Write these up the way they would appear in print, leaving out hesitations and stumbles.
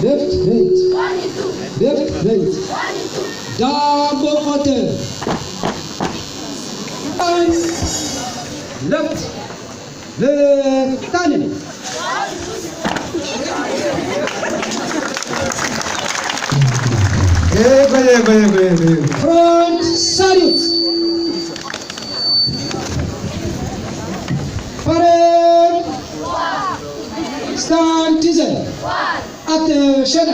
left, right, left, right, double quarter, and left, turning. Front salute. Parade. Stand teaser. Attention.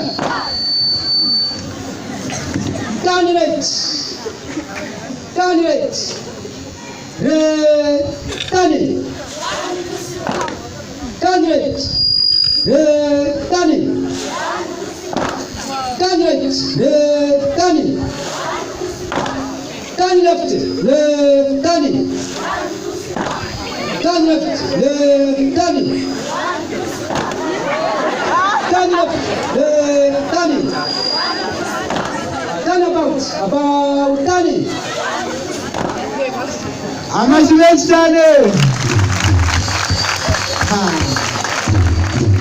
Turn right. Turn right. Turning. Turn right. Turning. Turn right. Turning. Turn left. Turning. Turn left. Turning. Turn left. Turning. Turn about turning. Amazement channel.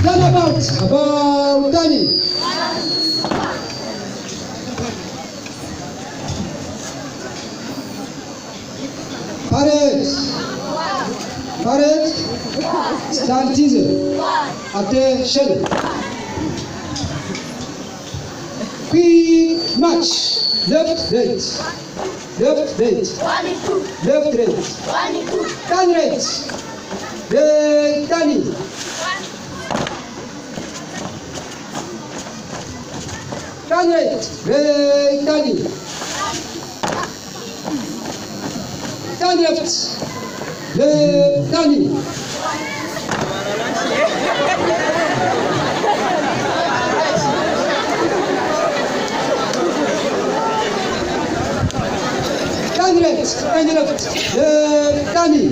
Turn about turning. Parade. Parade. Stand teaser. Attention. Quick march. Left, right. Left, right. Left, right. Turn right. Turning. Turn right. Turning. Turn left. Turning. Turn right and left. Turning.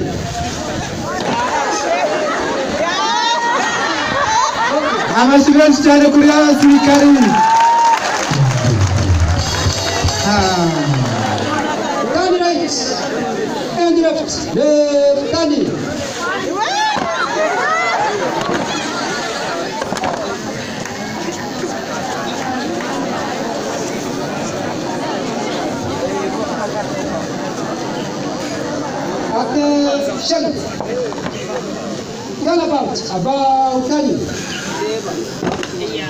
Amazement channel kuliah serikali. Turn right and left. Turning. Attention. Turn about turning.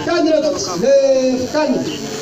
Turn left, turning.